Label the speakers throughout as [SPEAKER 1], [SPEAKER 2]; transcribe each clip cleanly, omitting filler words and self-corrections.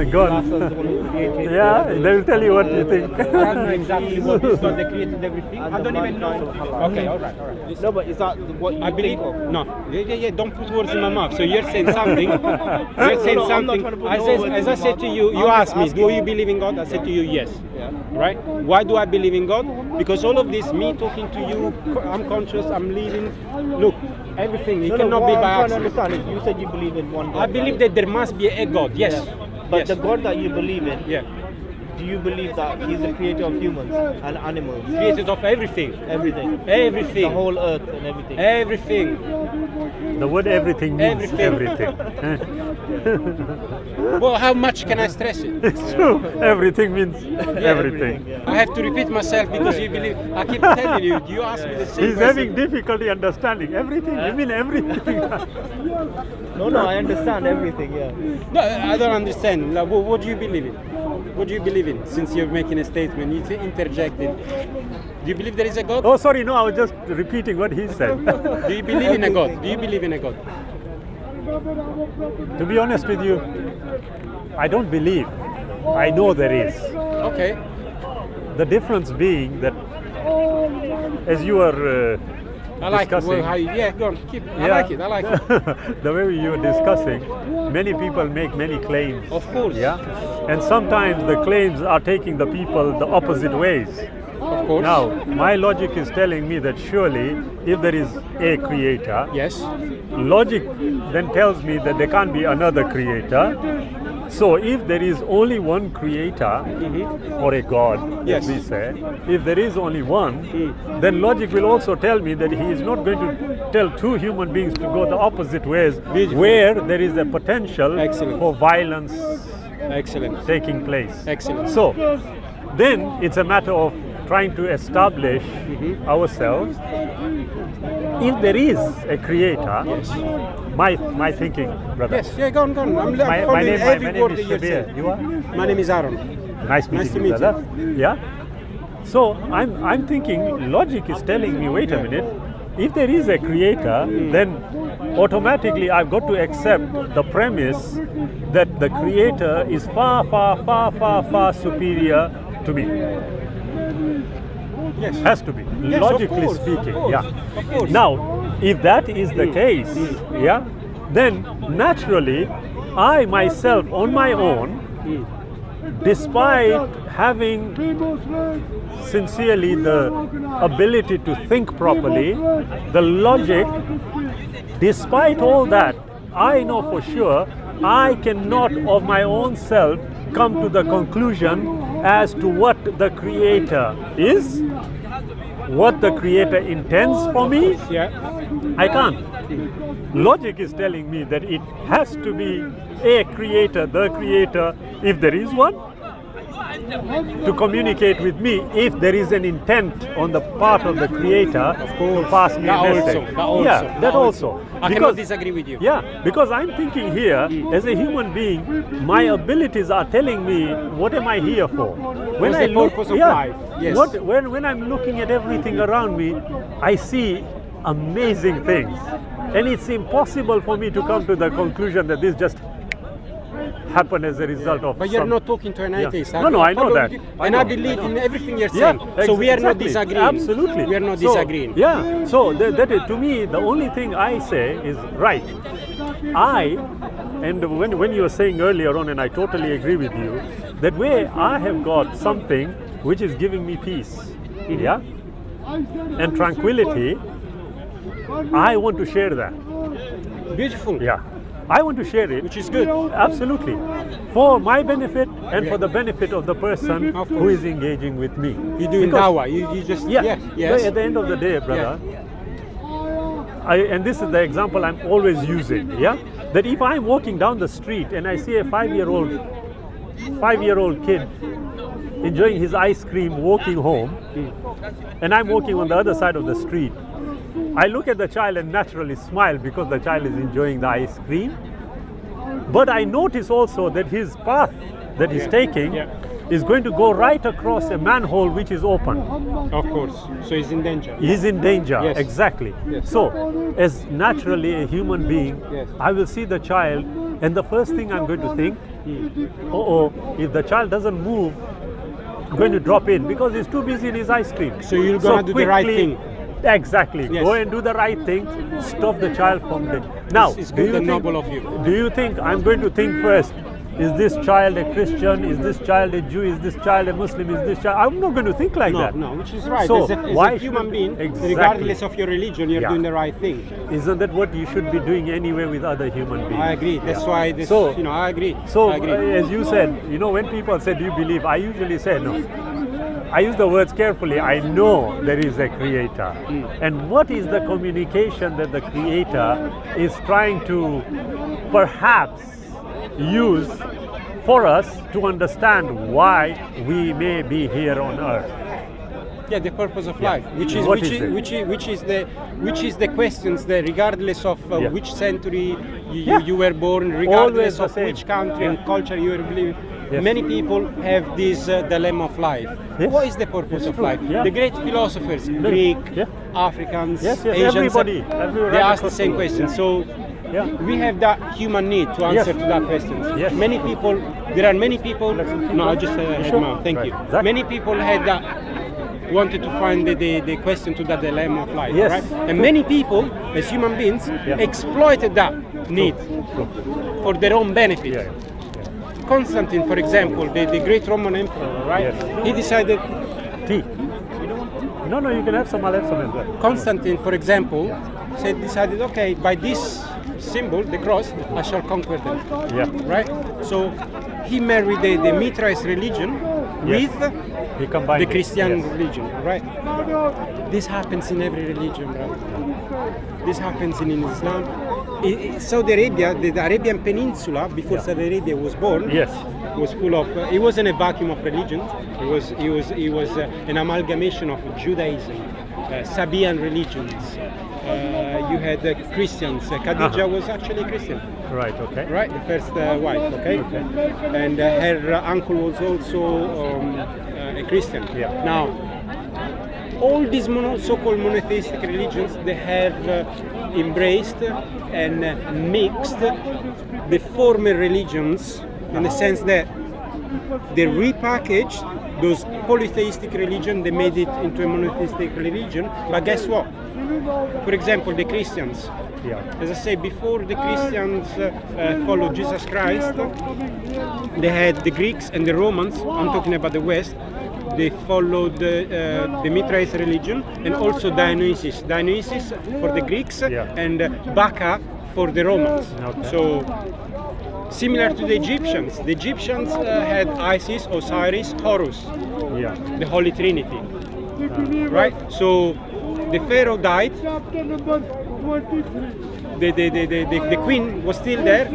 [SPEAKER 1] God.
[SPEAKER 2] NASA is the one who created.
[SPEAKER 1] Yeah, they will tell you what you think.
[SPEAKER 3] I don't know exactly what is God. They created everything.
[SPEAKER 2] And
[SPEAKER 3] I don't
[SPEAKER 2] the
[SPEAKER 3] even know.
[SPEAKER 2] mankind of Allah.
[SPEAKER 3] Okay, all right.
[SPEAKER 2] No, but is that what you
[SPEAKER 3] I believe.
[SPEAKER 2] think of?
[SPEAKER 3] No, yeah. Don't put words in my mouth. So you're saying something. You're saying
[SPEAKER 2] No, I'm not
[SPEAKER 3] something.
[SPEAKER 2] trying to put
[SPEAKER 3] As,
[SPEAKER 2] no
[SPEAKER 3] as,
[SPEAKER 2] words
[SPEAKER 3] as
[SPEAKER 2] in
[SPEAKER 3] I
[SPEAKER 2] my
[SPEAKER 3] said
[SPEAKER 2] mouth.
[SPEAKER 3] to you, you
[SPEAKER 2] I'm
[SPEAKER 3] asked
[SPEAKER 2] just
[SPEAKER 3] me,
[SPEAKER 2] asking
[SPEAKER 3] do you believe in God? I said to you, yes.
[SPEAKER 2] Yeah.
[SPEAKER 3] Right? Why do I believe in God? Because all of this, me talking to you, I'm conscious, I'm living. Look, everything. It cannot
[SPEAKER 2] what
[SPEAKER 3] be
[SPEAKER 2] I'm
[SPEAKER 3] by
[SPEAKER 2] trying to
[SPEAKER 3] accident.
[SPEAKER 2] understand is you said you believe in one God.
[SPEAKER 3] I believe that there must be a God. Yes.
[SPEAKER 2] But
[SPEAKER 3] Yes.
[SPEAKER 2] the God that you believe in,
[SPEAKER 3] Yeah.
[SPEAKER 2] do you believe that He's the creator of humans and animals?
[SPEAKER 3] Created of everything.
[SPEAKER 2] Everything.
[SPEAKER 3] Everything.
[SPEAKER 2] The whole earth and everything.
[SPEAKER 3] Everything.
[SPEAKER 1] The word everything means
[SPEAKER 3] Everything. Well, how much can I stress it?
[SPEAKER 1] It's true. Everything means everything.
[SPEAKER 2] yeah.
[SPEAKER 3] I have to repeat myself because you believe. I keep telling you. You ask me the same
[SPEAKER 1] He's
[SPEAKER 3] question.
[SPEAKER 1] having difficulty understanding everything. You mean everything?
[SPEAKER 2] No, I understand everything, yeah.
[SPEAKER 3] No, I don't understand. Like, what do you believe in? What do you believe in? Since you're making a statement, you interjected. Do you believe there is a God?
[SPEAKER 1] Oh, sorry, no, I was just repeating what he said.
[SPEAKER 3] Do you believe in a God? Do you believe in a God?
[SPEAKER 1] To be honest with you, I don't believe. I know there is.
[SPEAKER 3] Okay.
[SPEAKER 1] The difference being that, as you were
[SPEAKER 3] I like it.
[SPEAKER 1] discussing,
[SPEAKER 3] Well, yeah, go on. Keep. I
[SPEAKER 1] Yeah.
[SPEAKER 3] like it. I like it.
[SPEAKER 1] the way you were discussing, many people make many claims.
[SPEAKER 3] Of course.
[SPEAKER 1] Yeah, and sometimes the claims are taking the people the opposite ways.
[SPEAKER 3] Of course.
[SPEAKER 1] Now, my logic is telling me that surely, if there is a creator,
[SPEAKER 3] Yes.
[SPEAKER 1] logic then tells me that there can't be another creator. So if there is only one creator, or a God,
[SPEAKER 3] Yes.
[SPEAKER 1] as we say, if there is only one, then logic will also tell me that he is not going to tell two human beings to go the opposite ways,
[SPEAKER 3] Beautiful.
[SPEAKER 1] where there is a potential
[SPEAKER 3] Excellent.
[SPEAKER 1] for violence
[SPEAKER 3] Excellent.
[SPEAKER 1] taking place.
[SPEAKER 3] Excellent.
[SPEAKER 1] So then it's a matter of trying to establish ourselves. If there is a creator, my thinking, brother.
[SPEAKER 3] Yes. Yeah. Go on. Go on. I'm
[SPEAKER 1] My
[SPEAKER 3] following
[SPEAKER 1] name
[SPEAKER 3] every word
[SPEAKER 1] is
[SPEAKER 3] that you're
[SPEAKER 1] Shabir.
[SPEAKER 3] saying.
[SPEAKER 1] You are?
[SPEAKER 3] My name is Aaron.
[SPEAKER 1] Nice meeting
[SPEAKER 3] Nice to
[SPEAKER 1] you,
[SPEAKER 3] meet
[SPEAKER 1] brother. Yeah. So I'm thinking logic is telling me, wait a minute, if there is a creator, then automatically I've got to accept the premise that the creator is far superior to me.
[SPEAKER 3] Yes.
[SPEAKER 1] Has to be,
[SPEAKER 3] Yes, of
[SPEAKER 1] logically
[SPEAKER 3] course,
[SPEAKER 1] speaking.
[SPEAKER 3] of course,
[SPEAKER 1] Yeah.
[SPEAKER 3] of course.
[SPEAKER 1] Now, if that is the case, yeah, then naturally, I myself on my own, despite having sincerely the ability to think properly, the logic, despite all that, I know for sure I cannot of my own self come to the conclusion as to what the creator is, what the creator intends for me.
[SPEAKER 3] Yeah.
[SPEAKER 1] I can't. Logic is telling me that it has to be a creator, the creator, if there is one, to communicate with me if there is an intent on the part of the creator to pass me a message. That also.
[SPEAKER 3] I cannot disagree with you.
[SPEAKER 1] Yeah, because I'm thinking here, as a human being, my abilities are telling me what am I here for. When
[SPEAKER 3] What's the purpose of life? Yes.
[SPEAKER 1] When I'm looking at everything around me, I see amazing things. And it's impossible for me to come to the conclusion that this just happened as a result of.
[SPEAKER 3] But you're not talking to an atheist.
[SPEAKER 1] No, I know that.
[SPEAKER 3] And I believe in everything you're saying. So we are not
[SPEAKER 1] exactly.
[SPEAKER 3] disagreeing.
[SPEAKER 1] Absolutely.
[SPEAKER 3] We are not
[SPEAKER 1] So,
[SPEAKER 3] disagreeing.
[SPEAKER 1] Yeah. So that is, to me, the only thing I say is right. And when you were saying earlier on, and I totally agree with you, that way I have got something which is giving me peace, yeah, and tranquility. I want to share that.
[SPEAKER 3] Beautiful.
[SPEAKER 1] Yeah. I want to share it.
[SPEAKER 3] Which is good.
[SPEAKER 1] Absolutely. For my benefit and for the benefit of the person
[SPEAKER 3] Of
[SPEAKER 1] who
[SPEAKER 3] course.
[SPEAKER 1] is engaging with me.
[SPEAKER 3] You do dawah. You just
[SPEAKER 1] Yeah.
[SPEAKER 3] Yes.
[SPEAKER 1] At the end of the day, brother, and this is the example I'm always using, yeah? That if I'm walking down the street and I see a 5-year-old kid enjoying his ice cream walking home, and I'm walking on the other side of the street, I look at the child and naturally smile because the child is enjoying the ice cream. But I notice also that his path that he's taking is going to go right across a manhole which is open.
[SPEAKER 3] Of course. So he's in danger.
[SPEAKER 1] He's in danger,
[SPEAKER 3] Yes.
[SPEAKER 1] exactly.
[SPEAKER 3] Yes.
[SPEAKER 1] So, as naturally a human being,
[SPEAKER 3] Yes.
[SPEAKER 1] I will see the child, and the first thing I'm going to think, if the child doesn't move, I'm going to drop in because he's too busy in his ice cream.
[SPEAKER 3] So you're gonna do the right thing.
[SPEAKER 1] Exactly.
[SPEAKER 3] Yes.
[SPEAKER 1] Go and do the right thing. Stop the child from the. Now,
[SPEAKER 3] It's good and noble of you.
[SPEAKER 1] do you think I'm going to think first? Is this child a Christian? Is this child a Jew? Is this child a Muslim? Is this child? I'm not going to think like that.
[SPEAKER 3] No, which is right.
[SPEAKER 1] So
[SPEAKER 3] as a
[SPEAKER 1] why
[SPEAKER 3] human
[SPEAKER 1] should-
[SPEAKER 3] being,
[SPEAKER 1] Exactly.
[SPEAKER 3] regardless of your religion, you're
[SPEAKER 1] Yeah.
[SPEAKER 3] doing the right thing.
[SPEAKER 1] Isn't that what you should be doing anyway with other human beings?
[SPEAKER 3] I agree. That's why this.
[SPEAKER 1] So-
[SPEAKER 3] I agree.
[SPEAKER 1] So,
[SPEAKER 3] I agree.
[SPEAKER 1] as you said, when people say, "Do you believe?" I usually say no. I use the words carefully. I know there is a creator. And what is the communication that the creator is trying to perhaps use for us to understand why we may be here on earth?
[SPEAKER 3] Yeah, the purpose of
[SPEAKER 1] Yeah.
[SPEAKER 3] life, which is
[SPEAKER 1] What
[SPEAKER 3] which
[SPEAKER 1] is
[SPEAKER 3] is,
[SPEAKER 1] it?
[SPEAKER 3] which is the questions that regardless of
[SPEAKER 1] Yeah.
[SPEAKER 3] which century
[SPEAKER 1] Yeah.
[SPEAKER 3] you were born,
[SPEAKER 1] Always
[SPEAKER 3] regardless
[SPEAKER 1] the
[SPEAKER 3] of
[SPEAKER 1] same.
[SPEAKER 3] which country
[SPEAKER 1] Yeah.
[SPEAKER 3] and culture you were living,
[SPEAKER 1] Yes.
[SPEAKER 3] many people have this dilemma of life.
[SPEAKER 1] Yes.
[SPEAKER 3] What is the purpose
[SPEAKER 1] It's
[SPEAKER 3] of
[SPEAKER 1] true.
[SPEAKER 3] life?
[SPEAKER 1] Yeah.
[SPEAKER 3] The great philosophers, Greek,
[SPEAKER 1] Yeah.
[SPEAKER 3] Africans,
[SPEAKER 1] Yes, yes,
[SPEAKER 3] Asians,
[SPEAKER 1] everybody. Everywhere
[SPEAKER 3] they ask the
[SPEAKER 1] across
[SPEAKER 3] same
[SPEAKER 1] the world.
[SPEAKER 3] question. So
[SPEAKER 1] Yeah.
[SPEAKER 3] we have that human need to answer
[SPEAKER 1] Yes.
[SPEAKER 3] to that question.
[SPEAKER 1] Yes.
[SPEAKER 3] Many people, there are many people. No, I just had
[SPEAKER 1] Sure.
[SPEAKER 3] mouth. Thank
[SPEAKER 1] Right.
[SPEAKER 3] you.
[SPEAKER 1] Exactly.
[SPEAKER 3] Many people had that wanted to find the question to that dilemma of life,
[SPEAKER 1] Yes.
[SPEAKER 3] right? And many people, as human beings,
[SPEAKER 1] Yeah.
[SPEAKER 3] exploited that need
[SPEAKER 1] True.
[SPEAKER 3] for their own benefit.
[SPEAKER 1] Yeah.
[SPEAKER 3] Constantine, for example, the great Roman emperor, right?
[SPEAKER 1] Yes.
[SPEAKER 3] He decided.
[SPEAKER 1] Tea. No, you can have some. I'll have some as well.
[SPEAKER 3] Constantine, for example, decided, okay, by this symbol, the cross, I shall conquer them.
[SPEAKER 1] Yeah.
[SPEAKER 3] Right? So he married the Mithraist religion
[SPEAKER 1] Yes.
[SPEAKER 3] with
[SPEAKER 1] He combined
[SPEAKER 3] the
[SPEAKER 1] it.
[SPEAKER 3] Christian
[SPEAKER 1] Yes.
[SPEAKER 3] religion, right? This happens in every religion, right? This happens in Islam. Saudi Arabia, the Arabian Peninsula, before
[SPEAKER 1] Yeah.
[SPEAKER 3] Saudi Arabia was born,
[SPEAKER 1] Yes.
[SPEAKER 3] was full of. It wasn't a vacuum of religions. It was an amalgamation of Judaism, Sabian religions. You had Christians. Khadija was actually a Christian.
[SPEAKER 1] Right. Okay.
[SPEAKER 3] Right, the first wife, okay? And her uncle was also a Christian.
[SPEAKER 1] Yeah.
[SPEAKER 3] Now, all these so-called monotheistic religions, they have embraced and mixed the former religions in the sense that they repackaged those polytheistic religions, they made it into a monotheistic religion, but guess what? For example, the Christians.
[SPEAKER 1] Yeah.
[SPEAKER 3] As I say, before the Christians followed Jesus Christ, they had the Greeks and the Romans. I'm talking about the West. They followed the Mithraist religion and also Dionysus. Dionysus for the Greeks
[SPEAKER 1] Yeah.
[SPEAKER 3] and Baccha for the Romans.
[SPEAKER 1] Okay.
[SPEAKER 3] So similar to the Egyptians. The Egyptians had Isis, Osiris, Horus,
[SPEAKER 1] Yeah.
[SPEAKER 3] the Holy Trinity. Right? So the Pharaoh died. The queen was still there.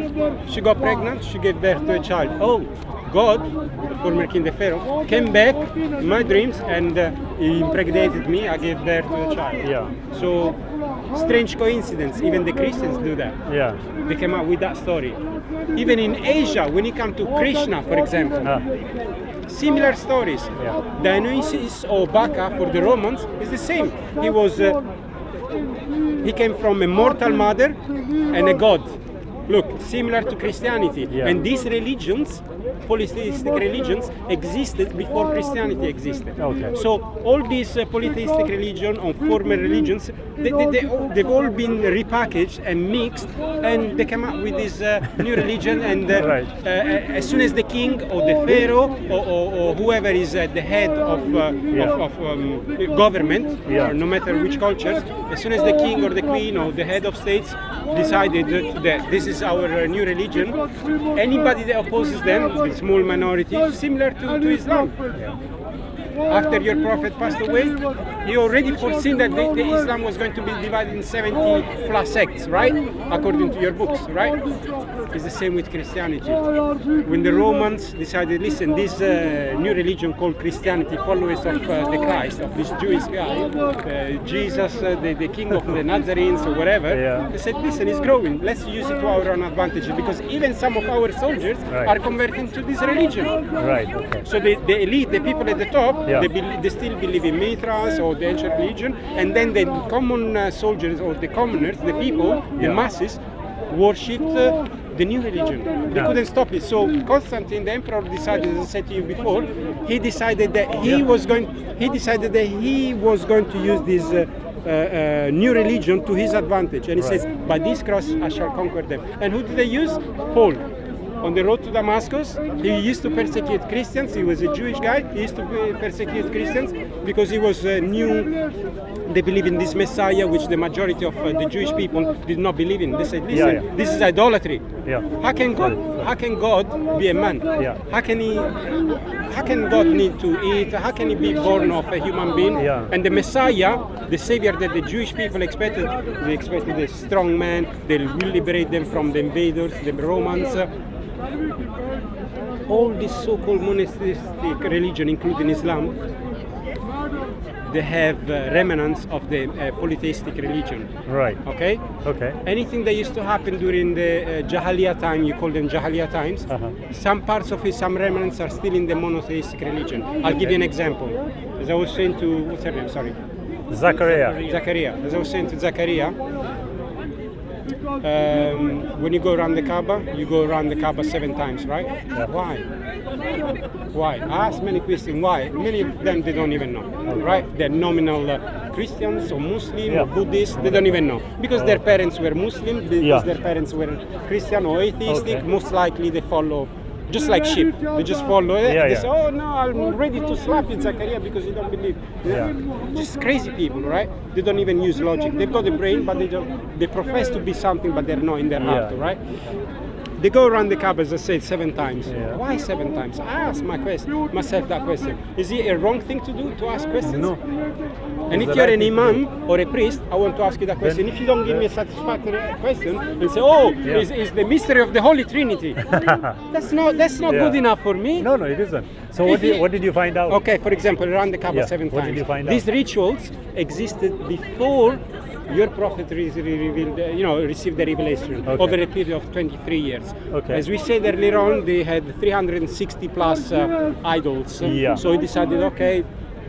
[SPEAKER 3] She got pregnant. She gave birth to a child. Oh, God, the former king, the Pharaoh, came back in my dreams and he impregnated me. I gave birth to a child.
[SPEAKER 1] Yeah.
[SPEAKER 3] So strange coincidence. Even the Christians do that.
[SPEAKER 1] Yeah.
[SPEAKER 3] They came up with that story. Even in Asia, when it comes to Krishna, for example, similar stories.
[SPEAKER 1] Yeah.
[SPEAKER 3] Dionysus or Baccha for the Romans is the same. He came from a mortal mother and a god. Look, similar to Christianity.
[SPEAKER 1] Yeah.
[SPEAKER 3] And these religions, polytheistic religions, existed before Christianity existed.
[SPEAKER 1] Okay.
[SPEAKER 3] So all these polytheistic religion or former religions, they've all been repackaged and mixed, and they come up with this new religion. And
[SPEAKER 1] Right.
[SPEAKER 3] as soon as the king or the pharaoh or whoever is at the head of government,
[SPEAKER 1] Yeah.
[SPEAKER 3] or no matter which culture, as soon as the king or the queen or the head of states decided that this is our new religion, anybody that opposes them, the small minority, similar to Islam. After your prophet passed away, he already foreseen that the Islam was going to be divided in 70 plus sects, right? According to your books, right? It's the same with Christianity. When the Romans decided, listen, this new religion called Christianity, followers of the Christ, of this Jewish guy, Jesus, the king of the Nazarenes or whatever,
[SPEAKER 1] Yeah.
[SPEAKER 3] they said, listen, it's growing. Let's use it to our own advantage because even some of our soldiers
[SPEAKER 1] Right.
[SPEAKER 3] are converting to this religion.
[SPEAKER 1] Right. Okay.
[SPEAKER 3] So the elite, the people at the top,
[SPEAKER 1] Yeah.
[SPEAKER 3] they still believe in Mithras or the ancient religion, and then the common soldiers or the commoners, the people, the
[SPEAKER 1] Yeah.
[SPEAKER 3] masses, worshipped the new religion. They couldn't stop it. So Constantine, the emperor, decided, as I said to you before, he decided that he was going to use this new religion to his advantage. And he says, by this cross I shall conquer them. And who did they use? Paul. On the road to Damascus, he used to persecute Christians. He was a Jewish guy. He used to persecute Christians because he was new. They believe in this Messiah, which the majority of the Jewish people did not believe in. They said, listen, this is idolatry. How can God be a man? How can God need to eat? How can he be born of a human being? And the Messiah, the Savior that the Jewish people expected, they expected a strong man that will liberate them from the invaders, the Romans. All this so-called monastic religion, including Islam, they have remnants of the polytheistic religion.
[SPEAKER 1] Right.
[SPEAKER 3] Okay?
[SPEAKER 1] Okay.
[SPEAKER 3] Anything that used to happen during the Jahiliyyah time, you call them Jahiliyyah times, some parts of it, some remnants are still in the monotheistic religion. I'll give you an example. As I was saying to, what's her name, sorry? Zachariah. As I was saying to Zachariah, when you go around the Kaaba, you go around the Kaaba 7 times, right? Why? Why? I asked many questions. Why? Many of them they don't even know, right? They're nominal Christians or Muslim or Buddhists. They don't even know because their parents were Muslim, because their parents were Christian or atheistic. Most likely they follow. Just like sheep, they just follow it. They say, oh no, I'm ready to slap you, Zachariah, because you don't believe. Just crazy people, right? They don't even use logic. They've got a brain, but they profess to be something, but they're not in their heart, right? They go around the Kaaba, as I said, 7 times. Why 7 times? I ask myself that question. Is it a wrong thing to do, to ask questions?
[SPEAKER 1] No.
[SPEAKER 3] And if you're an imam or a priest, I want to ask you that question. If you don't give me a satisfactory question and say, oh, is the mystery of the Holy Trinity, that's not good enough for me.
[SPEAKER 1] No, it isn't. So what did you find out?
[SPEAKER 3] Okay, for example, around the Kaaba 7 times.
[SPEAKER 1] What did you find out?
[SPEAKER 3] These rituals existed before your prophet revealed, received the revelation over a period of 23 years. As we said earlier on, they had 360 plus idols. So he decided, okay,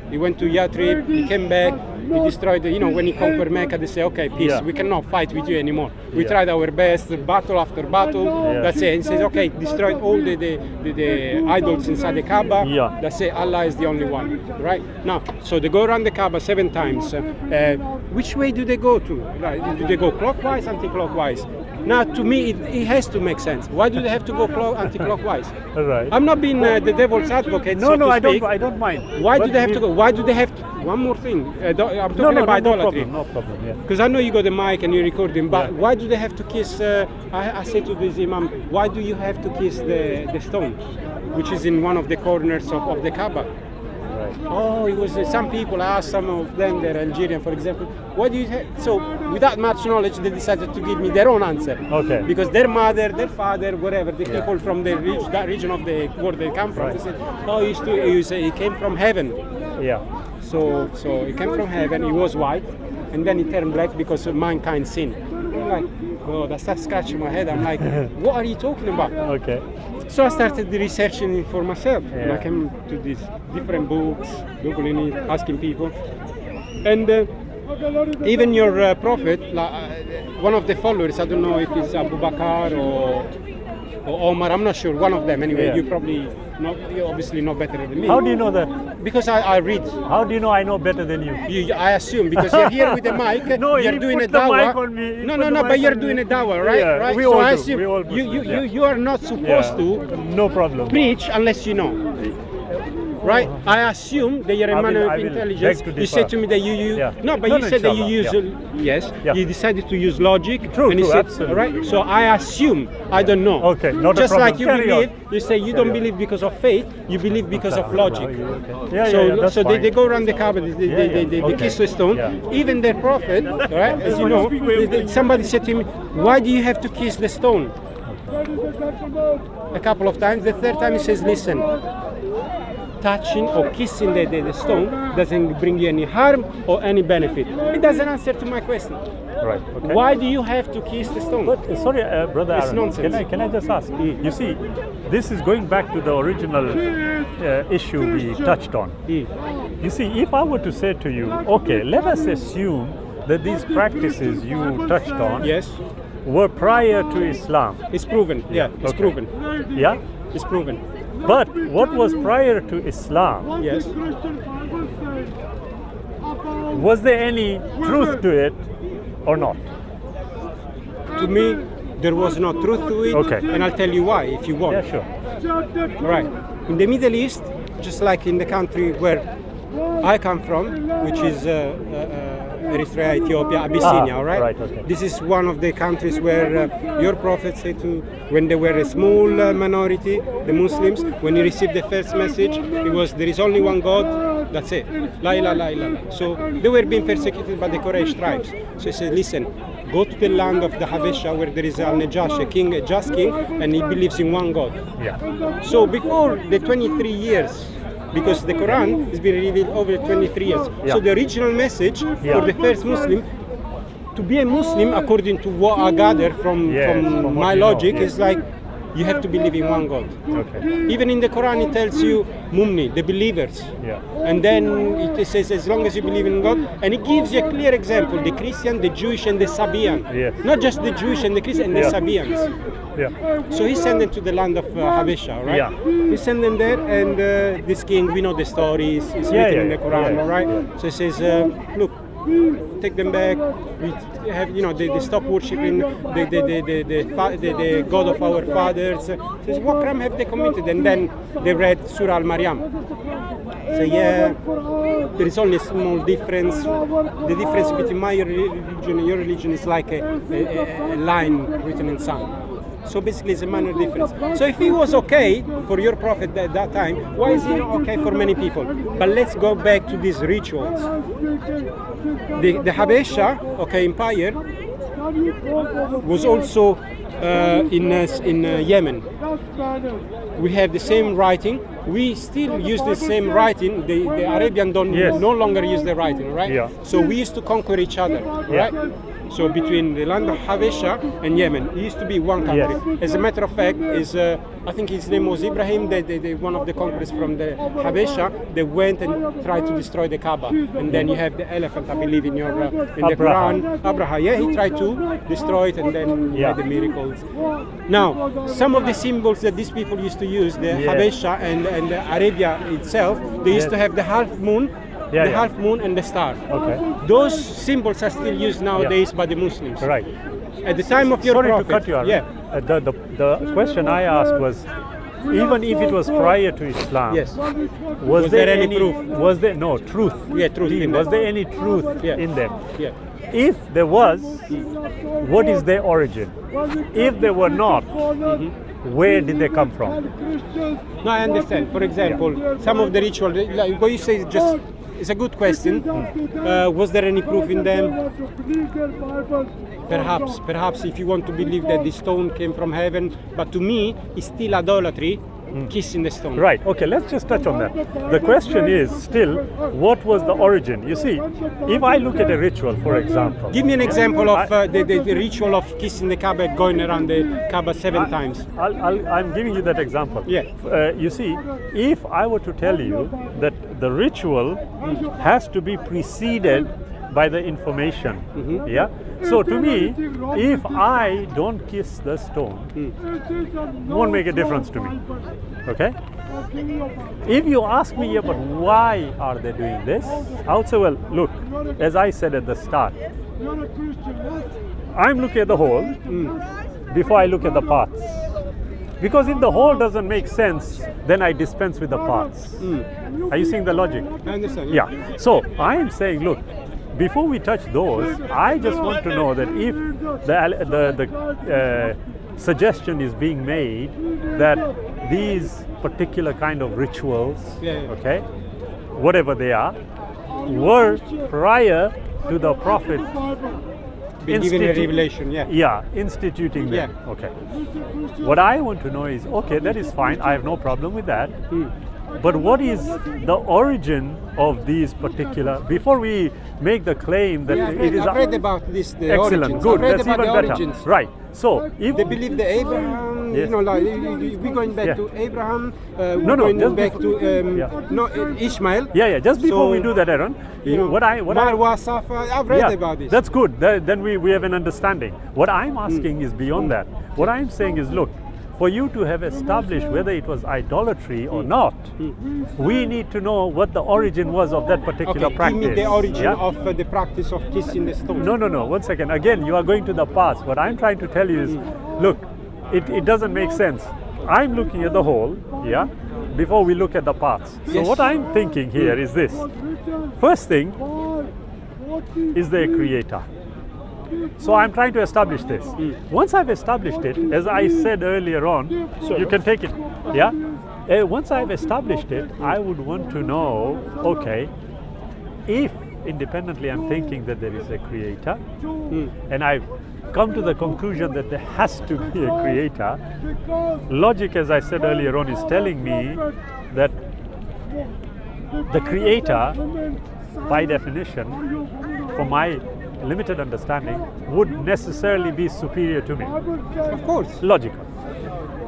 [SPEAKER 3] he went to Yathrib, he came back, he destroyed, when he conquered Mecca, they say, okay, peace, we cannot fight with you anymore. We tried our best, battle after battle, that's it. He says, okay, destroyed all the idols inside the Kaaba, that's it, Allah is the only one, right? Now, so they go around the Kaaba 7 times. Which way do they go to? Do they go clockwise, anti-clockwise? Now, to me, it has to make sense. Why do they have to go anti-clockwise? I'm not being the devil's advocate.
[SPEAKER 1] No, I don't mind.
[SPEAKER 3] Why do they have to go? Why do they have to? One more thing. I'm talking about idolatry.
[SPEAKER 1] No problem.
[SPEAKER 3] Because I know you got the mic and you're recording, but why do they have to kiss? I say to this imam, why do you have to kiss the stone, which is in one of the corners of the Kaaba? Oh, it was some people. I asked some of them, they're Algerian, for example. What do you have? So, without much knowledge, they decided to give me their own answer. Because their mother, their father, whatever, the people from that region of the where they come from, they said, oh, you say he came from heaven. So he came from heaven. He was white, and then he turned black because of mankind's sin. I'm like, oh, that starts scratching my head. I'm like, what are you talking about? So I started researching for myself. And I came to these different books, Googling it, asking people. And even your prophet, one of the followers, I don't know if it's Abu Bakr or Omar, I'm not sure, one of them anyway. You're obviously know better than me.
[SPEAKER 1] How do you know that?
[SPEAKER 3] Because I read.
[SPEAKER 1] How do you know I know better than you?
[SPEAKER 3] I assume, because you're here with the mic,
[SPEAKER 1] no,
[SPEAKER 3] you're doing a
[SPEAKER 1] the
[SPEAKER 3] dawah.
[SPEAKER 1] Mic on me.
[SPEAKER 3] No, but you're doing a dawah, right? Right.
[SPEAKER 1] We
[SPEAKER 3] so
[SPEAKER 1] all
[SPEAKER 3] I
[SPEAKER 1] do.
[SPEAKER 3] assume
[SPEAKER 1] We all do.
[SPEAKER 3] you are not supposed to
[SPEAKER 1] no problem.
[SPEAKER 3] preach unless you know. Right? I assume that you're a man of intelligence. You said to me that you use... No, but you said that you use... You decided to use logic.
[SPEAKER 1] True,
[SPEAKER 3] absolutely. Right? So I assume, I don't know.
[SPEAKER 1] Okay, not
[SPEAKER 3] just
[SPEAKER 1] a problem.
[SPEAKER 3] Like you believe, you say you don't believe because of faith, you believe because of logic. So they go around the Kaaba, they kiss the stone. Even their prophet, right, as you know, somebody said to me, why do you have to kiss the stone? A couple of times. The third time he says, listen, touching or kissing the stone doesn't bring you any harm or any benefit. It doesn't answer to my question.
[SPEAKER 1] Right.
[SPEAKER 3] Why do you have to kiss the stone?
[SPEAKER 1] But sorry, brother
[SPEAKER 3] it's
[SPEAKER 1] Aaron,
[SPEAKER 3] nonsense.
[SPEAKER 1] Can I just ask? You see, this is going back to the original issue we touched on. You see, if I were to say to you, okay, let us assume that these practices you touched on were prior to Islam.
[SPEAKER 3] It's proven. Yeah, it's
[SPEAKER 1] Okay.
[SPEAKER 3] proven.
[SPEAKER 1] Yeah?
[SPEAKER 3] It's proven.
[SPEAKER 1] But what was prior to Islam?
[SPEAKER 3] Yes.
[SPEAKER 1] Was there any truth to it or not?
[SPEAKER 3] To me, there was no truth to it.
[SPEAKER 1] Okay.
[SPEAKER 3] And I'll tell you why, if you want.
[SPEAKER 1] Yeah, sure.
[SPEAKER 3] Right. In the Middle East, just like in the country where I come from, which is Eritrea, Ethiopia, Abyssinia, all right?
[SPEAKER 1] Right, okay.
[SPEAKER 3] This is one of the countries where your prophet said to, when they were a small minority, the Muslims, when he received the first message, it was, there is only one God, that's it. La ilaha illallah. So they were being persecuted by the Quraysh tribes. So he said, listen, go to the land of the Habesha where there is Al-Najash, a king, a just king, and he believes in one God.
[SPEAKER 1] Yeah.
[SPEAKER 3] So before the 23 years, because the Quran has been revealed over 23 years.
[SPEAKER 1] Yeah.
[SPEAKER 3] So the original message
[SPEAKER 1] Yeah.
[SPEAKER 3] for the first Muslim, to be a Muslim, according to what I gather from
[SPEAKER 1] from what
[SPEAKER 3] my
[SPEAKER 1] you know,
[SPEAKER 3] logic,
[SPEAKER 1] yes.
[SPEAKER 3] is like you have to believe in one God.
[SPEAKER 1] Okay.
[SPEAKER 3] Even in the Quran, it tells you Mumni, the believers.
[SPEAKER 1] Yeah.
[SPEAKER 3] And then it says, as long as you believe in God, and it gives you a clear example: the Christian, the Jewish, and the Sabian.
[SPEAKER 1] Yes.
[SPEAKER 3] Not just the Jewish and the Christian, and
[SPEAKER 1] Yeah.
[SPEAKER 3] the Sabians.
[SPEAKER 1] Yeah.
[SPEAKER 3] So he sent them to the land of Habesha, right?
[SPEAKER 1] Yeah.
[SPEAKER 3] He sent them there, and this king, we know the stories, it's
[SPEAKER 1] Yeah,
[SPEAKER 3] written
[SPEAKER 1] yeah,
[SPEAKER 3] in the Quran,
[SPEAKER 1] yeah,
[SPEAKER 3] all right?
[SPEAKER 1] yeah.
[SPEAKER 3] So he says, look, take them back. We have, they stop worshiping the God of our fathers. Says, what crime have they committed? And then they read Surah Al-Maryam. So yeah, there is only a small difference. The difference between my religion and your religion is like a line written in sand. So basically it's a minor difference. So if it was okay for your prophet at that time, why is it not okay for many people? But let's go back to these rituals. The Habesha, empire, was also in Yemen. We have the same writing. We still use the same writing. The Arabian
[SPEAKER 1] Yes.
[SPEAKER 3] no longer use the writing, right?
[SPEAKER 1] Yeah.
[SPEAKER 3] So we used to conquer each other,
[SPEAKER 1] Yeah.
[SPEAKER 3] right? So between the land of Habesha and Yemen, it used to be one country.
[SPEAKER 1] Yes.
[SPEAKER 3] As a matter of fact, I think his name was Ibrahim, one of the conquerors from the Habesha. They went and tried to destroy the Kaaba. And then you have the elephant, I believe, in your in the Quran. Abraha, yeah, he tried to destroy it, and then
[SPEAKER 1] Yeah.
[SPEAKER 3] had the miracles. Now, some of the symbols that these people used to use, the
[SPEAKER 1] Yeah.
[SPEAKER 3] Habesha and the Arabia itself, they used
[SPEAKER 1] Yes.
[SPEAKER 3] to have the half moon.
[SPEAKER 1] Yeah,
[SPEAKER 3] The
[SPEAKER 1] yeah.
[SPEAKER 3] half moon and the star.
[SPEAKER 1] Okay.
[SPEAKER 3] Those symbols are still used nowadays by the Muslims.
[SPEAKER 1] Right.
[SPEAKER 3] At the time of your
[SPEAKER 1] Sorry
[SPEAKER 3] prophet.
[SPEAKER 1] to cut you, Arun.
[SPEAKER 3] Yeah.
[SPEAKER 1] The question I asked was, even if it was prior to Islam,
[SPEAKER 3] Yes.
[SPEAKER 1] was there any
[SPEAKER 3] proof?
[SPEAKER 1] Was there no truth?
[SPEAKER 3] Yeah, truth in
[SPEAKER 1] Was
[SPEAKER 3] them.
[SPEAKER 1] there any truth
[SPEAKER 3] Yeah.
[SPEAKER 1] in them?
[SPEAKER 3] Yeah.
[SPEAKER 1] If there was, what is their origin? If there were not, where did they come from?
[SPEAKER 3] No, I understand. For example, some of the ritual, like what you say, is just it's a good question. Was there any proof in them? Perhaps, if you want to believe that the stone came from heaven, but to me, it's still idolatry, kissing the stone.
[SPEAKER 1] Right, okay, let's just touch on that. The question is still, what was the origin? You see, if I look at a ritual, for example.
[SPEAKER 3] Give me an example of the ritual of kissing the Kaaba, going around the Kaaba 7 times.
[SPEAKER 1] I'm giving you that example.
[SPEAKER 3] Yeah.
[SPEAKER 1] You see, if I were to tell you that the ritual has to be preceded by the information, yeah. So to me, if I don't kiss the stone, won't make a difference to me. Okay. If you ask me, yeah, but why are they doing this? I would say, well, look, as I said at the start, I'm looking at the whole before I look at the parts. Because if the whole doesn't make sense, then I dispense with the parts. Are you seeing the logic?
[SPEAKER 3] I understand.
[SPEAKER 1] Yeah. So I am saying, look, before we touch those, I just want to know that if the suggestion is being made that these particular kind of rituals, okay, whatever they are, were prior to the Prophet
[SPEAKER 3] Being given a revelation,
[SPEAKER 1] instituting them. Okay. What I want to know is, okay, that is fine. I have no problem with that. But what is the origin of these particular? Before we make the claim that it is
[SPEAKER 3] I've read about this. The
[SPEAKER 1] excellent,
[SPEAKER 3] origins.
[SPEAKER 1] good.
[SPEAKER 3] I've read
[SPEAKER 1] That's
[SPEAKER 3] about
[SPEAKER 1] even
[SPEAKER 3] the
[SPEAKER 1] better.
[SPEAKER 3] origins.
[SPEAKER 1] Right. So if
[SPEAKER 3] They believe that Abraham,
[SPEAKER 1] Yes.
[SPEAKER 3] like we're going back
[SPEAKER 1] Yeah.
[SPEAKER 3] to Abraham.
[SPEAKER 1] No,
[SPEAKER 3] Going
[SPEAKER 1] just
[SPEAKER 3] back
[SPEAKER 1] before-
[SPEAKER 3] to Ishmael.
[SPEAKER 1] yeah, just before
[SPEAKER 3] So,
[SPEAKER 1] we do that, Aaron, what I
[SPEAKER 3] Marwa, Safa. I've read about this.
[SPEAKER 1] that's good. Then we have an understanding. What I'm asking is beyond that. What I'm saying is, look, for you to have established whether it was idolatry or not, we need to know what the origin was of that particular
[SPEAKER 3] Okay,
[SPEAKER 1] practice.
[SPEAKER 3] give me the origin
[SPEAKER 1] yeah?
[SPEAKER 3] of the practice of kissing the stone.
[SPEAKER 1] No. 1 second. Again, you are going to the past. What I'm trying to tell you is, look, it doesn't make sense. I'm looking at the whole, yeah, before we look at the parts. So
[SPEAKER 3] Yes.
[SPEAKER 1] what I'm thinking here is this. First thing, is there a creator? So I'm trying to establish this. Once I've established it, as I said earlier on, you can take it, yeah? Once I've established it, I would want to know, okay, if independently I'm thinking that there is a creator, and I've come to the conclusion that there has to be a creator, logic, as I said earlier on, is telling me that the creator, by definition, for my limited understanding, would necessarily be superior to me.
[SPEAKER 3] Of course.
[SPEAKER 1] Logical.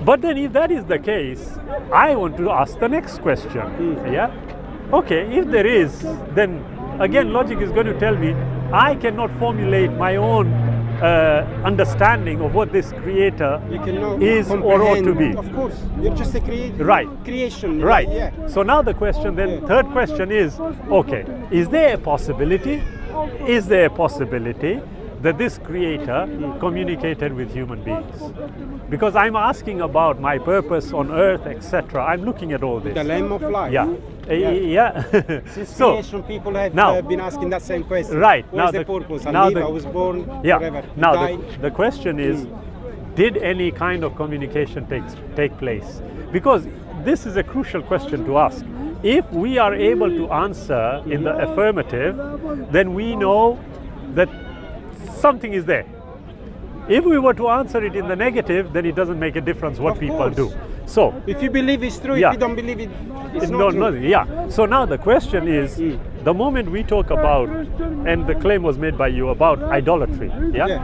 [SPEAKER 1] But then if that is the case, I want to ask the next question. Yeah? Okay, if there is, then again logic is going to tell me I cannot formulate my own understanding of what this creator
[SPEAKER 3] You cannot
[SPEAKER 1] is or ought to be.
[SPEAKER 3] Of course, you're just a creator.
[SPEAKER 1] Right.
[SPEAKER 3] Creation.
[SPEAKER 1] Right.
[SPEAKER 3] Yeah.
[SPEAKER 1] So now the question then,
[SPEAKER 3] Yeah.
[SPEAKER 1] third question is, okay, is there a possibility? Is there a possibility that this creator communicated with human beings? Because I'm asking about my purpose on earth, etc. I'm looking at all this.
[SPEAKER 3] The Lamb of Life.
[SPEAKER 1] Yeah. Yeah.
[SPEAKER 3] Since
[SPEAKER 1] So,
[SPEAKER 3] creation, people have
[SPEAKER 1] now-
[SPEAKER 3] been asking that same question.
[SPEAKER 1] Right.
[SPEAKER 3] What is
[SPEAKER 1] Now
[SPEAKER 3] the
[SPEAKER 1] the-
[SPEAKER 3] purpose? I
[SPEAKER 1] now
[SPEAKER 3] live,
[SPEAKER 1] the-
[SPEAKER 3] I was born,
[SPEAKER 1] yeah.
[SPEAKER 3] whatever.
[SPEAKER 1] Now
[SPEAKER 3] died.
[SPEAKER 1] the question is, did any kind of communication take place? Because this is a crucial question to ask. If we are able to answer in the affirmative, then we know that something is there. If we were to answer it in the negative, then it doesn't make a difference what
[SPEAKER 3] Of
[SPEAKER 1] people
[SPEAKER 3] course.
[SPEAKER 1] do. So,
[SPEAKER 3] If you believe it's true,
[SPEAKER 1] Yeah.
[SPEAKER 3] if you don't believe it, it's
[SPEAKER 1] no,
[SPEAKER 3] not true.
[SPEAKER 1] yeah. So now the question is, the moment we talk about, and the claim was made by you about idolatry,
[SPEAKER 3] Yeah.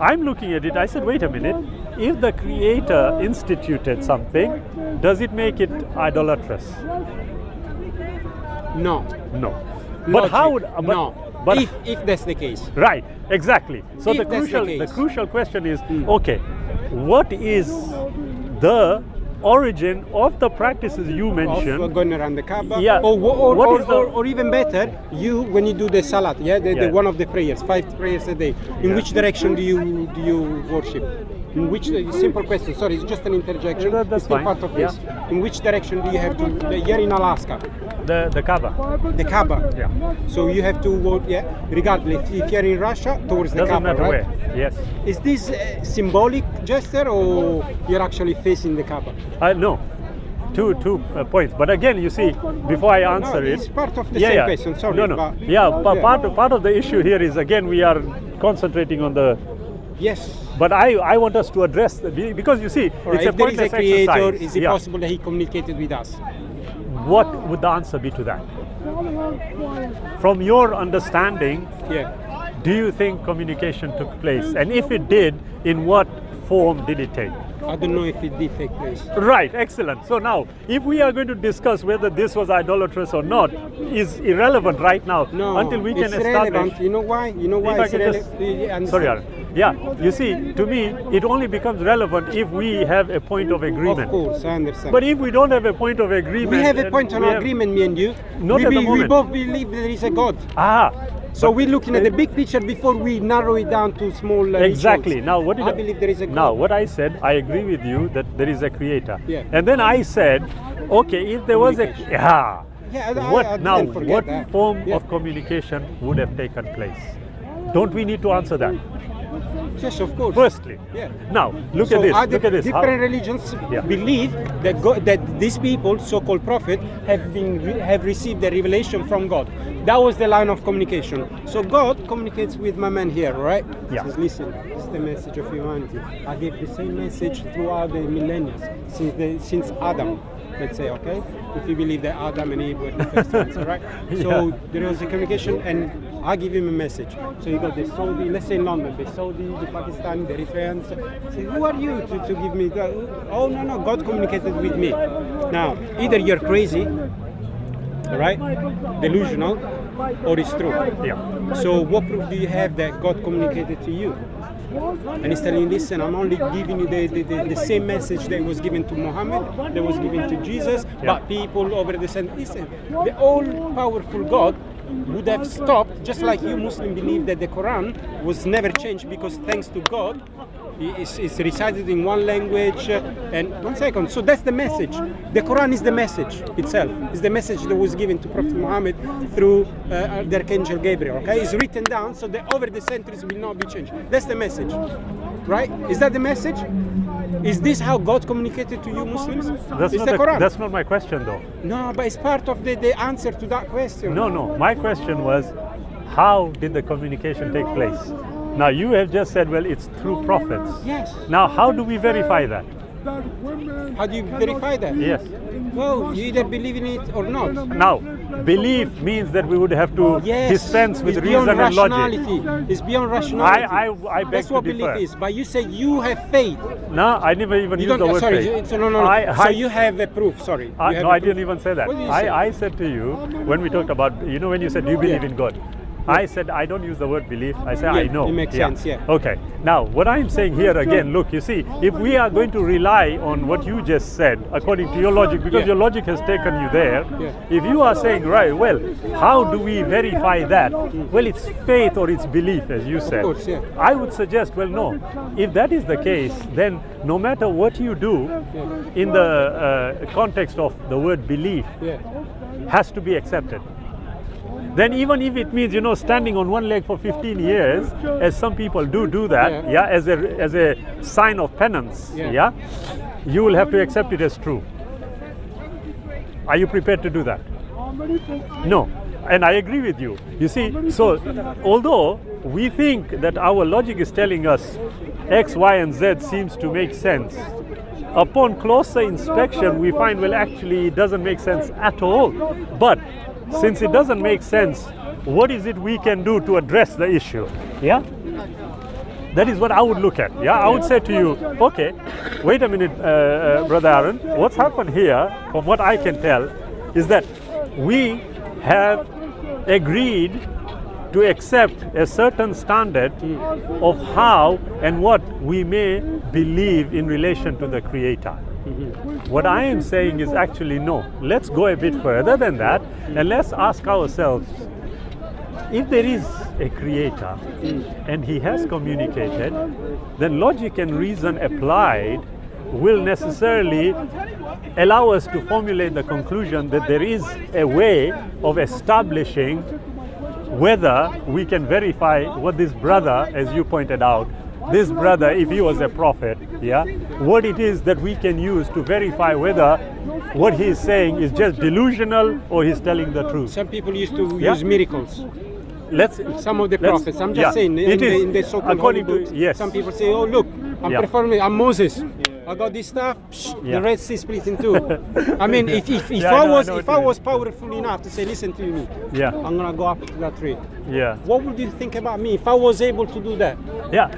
[SPEAKER 1] I'm looking at it, I said, wait a minute, if the creator instituted something, does it make it idolatrous?
[SPEAKER 3] No.
[SPEAKER 1] No. But
[SPEAKER 3] Logic.
[SPEAKER 1] how would, but,
[SPEAKER 3] no.
[SPEAKER 1] but
[SPEAKER 3] if that's the case.
[SPEAKER 1] right, exactly. So
[SPEAKER 3] If
[SPEAKER 1] the
[SPEAKER 3] that's the
[SPEAKER 1] crucial
[SPEAKER 3] case.
[SPEAKER 1] question is, okay, what is the origin of the practices you mentioned?
[SPEAKER 3] Of going around the Kaaba.
[SPEAKER 1] Yeah. What is the-
[SPEAKER 3] Or even better, you when you do the salat, the
[SPEAKER 1] Yeah.
[SPEAKER 3] one of the prayers, 5 prayers a day. In
[SPEAKER 1] Yeah.
[SPEAKER 3] which direction do you worship? In which simple question? Sorry, it's just an interjection.
[SPEAKER 1] That's
[SPEAKER 3] it's still
[SPEAKER 1] fine.
[SPEAKER 3] part of this. In which direction do you have to? Here in Alaska,
[SPEAKER 1] The Kaaba.
[SPEAKER 3] the Kaaba.
[SPEAKER 1] Yeah.
[SPEAKER 3] So you have to work. Regardless if you're in Russia, towards the
[SPEAKER 1] Doesn't
[SPEAKER 3] Kaaba,
[SPEAKER 1] matter
[SPEAKER 3] right?
[SPEAKER 1] where. Yes.
[SPEAKER 3] Is this symbolic gesture or you're actually facing the Kaaba?
[SPEAKER 1] No. Two points. But again, you see, before I answer
[SPEAKER 3] it's
[SPEAKER 1] it,
[SPEAKER 3] part of the same question. Sorry,
[SPEAKER 1] No.
[SPEAKER 3] but-
[SPEAKER 1] Yeah,
[SPEAKER 3] yeah.
[SPEAKER 1] part of the issue here is, again, we are concentrating on the.
[SPEAKER 3] Yes.
[SPEAKER 1] But I want us to address because you see,
[SPEAKER 3] All right,
[SPEAKER 1] it's a
[SPEAKER 3] if there is a
[SPEAKER 1] pointless
[SPEAKER 3] creator,
[SPEAKER 1] exercise.
[SPEAKER 3] is it
[SPEAKER 1] Yeah.
[SPEAKER 3] possible that he communicated with us?
[SPEAKER 1] What would the answer be to that? From your understanding,
[SPEAKER 3] Yeah.
[SPEAKER 1] do you think communication took place? And if it did, in what form did it take?
[SPEAKER 3] I don't know if it did take place.
[SPEAKER 1] Right, excellent. So now, if we are going to discuss whether this was idolatrous or not, is irrelevant right now
[SPEAKER 3] No,
[SPEAKER 1] until we can
[SPEAKER 3] it's
[SPEAKER 1] establish.
[SPEAKER 3] relevant. You know why? You know why
[SPEAKER 1] If I
[SPEAKER 3] it's
[SPEAKER 1] can
[SPEAKER 3] relevant?
[SPEAKER 1] just, sorry, Aaron. Yeah, you see, to me, it only becomes relevant if we have a point of agreement.
[SPEAKER 3] Of course, I understand.
[SPEAKER 1] But if we don't have a point of agreement,
[SPEAKER 3] we have a
[SPEAKER 1] then
[SPEAKER 3] point on
[SPEAKER 1] we have-
[SPEAKER 3] agreement, me and you.
[SPEAKER 1] Not
[SPEAKER 3] we,
[SPEAKER 1] at the
[SPEAKER 3] we
[SPEAKER 1] moment.
[SPEAKER 3] both believe there is a God.
[SPEAKER 1] Ah,
[SPEAKER 3] So we're looking at the big picture before we narrow it down to small
[SPEAKER 1] exactly.
[SPEAKER 3] rituals.
[SPEAKER 1] Now, what did
[SPEAKER 3] I believe there is a God.
[SPEAKER 1] Now, what I said, I agree with you that there is a creator.
[SPEAKER 3] Yeah.
[SPEAKER 1] And then I said, okay, if there was a
[SPEAKER 3] Communication.
[SPEAKER 1] yeah,
[SPEAKER 3] I didn't forget
[SPEAKER 1] what
[SPEAKER 3] that.
[SPEAKER 1] form
[SPEAKER 3] Yeah.
[SPEAKER 1] of communication would have taken place? Don't we need to answer that?
[SPEAKER 3] Yes, of course.
[SPEAKER 1] Firstly.
[SPEAKER 3] Yeah.
[SPEAKER 1] Now, look
[SPEAKER 3] So
[SPEAKER 1] at this.
[SPEAKER 3] other
[SPEAKER 1] Look at this. How-
[SPEAKER 3] Different religions
[SPEAKER 1] Yeah.
[SPEAKER 3] believe that that these people, so-called prophet, have received the revelation from God. That was the line of communication. So God communicates with my man here, right?
[SPEAKER 1] Yeah.
[SPEAKER 3] Says, listen, this is the message of humanity. I gave the same message throughout the millennia since Adam. let's say, okay? If you believe that Adam and Eve were the first ones, all right? So there was a communication, and I give him a message. So you got the Saudi, let's say in London, the Saudi, the Pakistani, the Eritreans. Say, who are you to give me that? Oh, no, God communicated with me. Now, either you're crazy, all right, delusional, or it's true.
[SPEAKER 1] Yeah.
[SPEAKER 3] So what proof do you have that God communicated to you? And he's telling you, listen, I'm only giving you the same message that was given to Muhammad, that was given to Jesus, but people over the sun. Listen, the all-powerful God would have stopped, just like you Muslims believe that the Quran was never changed because thanks to God, it's recited in one language. And 1 second, so that's the message. The Quran is the message itself. It's the message that was given to Prophet Muhammad through the Archangel Gabriel. Okay, it's written down so that over the centuries will not be changed. That's the message, right? Is that the message? Is this how God communicated to you Muslims?
[SPEAKER 1] That's
[SPEAKER 3] it's
[SPEAKER 1] not
[SPEAKER 3] the Quran.
[SPEAKER 1] That's not my question, though.
[SPEAKER 3] No, but it's part of the answer to that question.
[SPEAKER 1] No. My question was, how did the communication take place? Now you have just said, well, it's through prophets.
[SPEAKER 3] Yes.
[SPEAKER 1] Now, how do we verify that?
[SPEAKER 3] How do you verify that?
[SPEAKER 1] Yes.
[SPEAKER 3] Well, you either believe in it or not.
[SPEAKER 1] Now, belief means that we would have to dispense with
[SPEAKER 3] it's
[SPEAKER 1] reason
[SPEAKER 3] beyond
[SPEAKER 1] and
[SPEAKER 3] rationality.
[SPEAKER 1] logic.
[SPEAKER 3] It's beyond rationality.
[SPEAKER 1] I beg
[SPEAKER 3] That's
[SPEAKER 1] to
[SPEAKER 3] what
[SPEAKER 1] differ.
[SPEAKER 3] belief is. But you say you have faith.
[SPEAKER 1] No, I never even
[SPEAKER 3] You
[SPEAKER 1] used the
[SPEAKER 3] don't.
[SPEAKER 1] word
[SPEAKER 3] Sorry.
[SPEAKER 1] faith.
[SPEAKER 3] So no. So you have a proof. Sorry. You have
[SPEAKER 1] No,
[SPEAKER 3] a
[SPEAKER 1] I
[SPEAKER 3] proof.
[SPEAKER 1] didn't even say that.
[SPEAKER 3] What did you say?
[SPEAKER 1] I said to you, when we talked about, when you said, do you believe in God? I said, I don't use the word belief. I say, I know.
[SPEAKER 3] It makes sense, yeah.
[SPEAKER 1] Okay. Now, what I'm saying here again, look, you see, if we are going to rely on what you just said, according to your logic, because your logic has taken you there, if you are saying, right, well, how do we verify that? Well, it's faith or it's belief, as you said.
[SPEAKER 3] Of course, yeah.
[SPEAKER 1] I would suggest, well, no. If that is the case, then no matter what you do in the context of the word belief, has to be accepted. Then even if it means, standing on one leg for 15 years, as some people do that, as a sign of penance, you will have to accept it as true. Are you prepared to do that? No. And I agree with you. You see, so although we think that our logic is telling us X, Y, and Z seems to make sense, upon closer inspection, we find, well, actually, it doesn't make sense at all. But since it doesn't make sense, what is it we can do to address the issue? Yeah? That is what I would look at. Yeah? I would say to you, okay, wait a minute, Brother Aaron, what's happened here, from what I can tell, is that we have agreed to accept a certain standard of how and what we may believe in relation to the Creator. What I am saying is actually no. Let's go a bit further than that, and let's ask ourselves, if there is a Creator and He has communicated, then logic and reason applied will necessarily allow us to formulate the conclusion that there is a way of establishing whether we can verify what this brother, as you pointed out, this brother, if he was a prophet, what it is that we can use to verify whether what he is saying is just delusional or he's telling the truth.
[SPEAKER 3] Some people used to use miracles. Some of the prophets, I'm just saying, in the so-called Holy books, some people say, oh look, I'm performing, I'm Moses. I got this stuff, the Red Sea split in two. I mean, if I was powerful enough to say, listen to me, I'm gonna go up to that tree. What would you think about me if I was able to do that?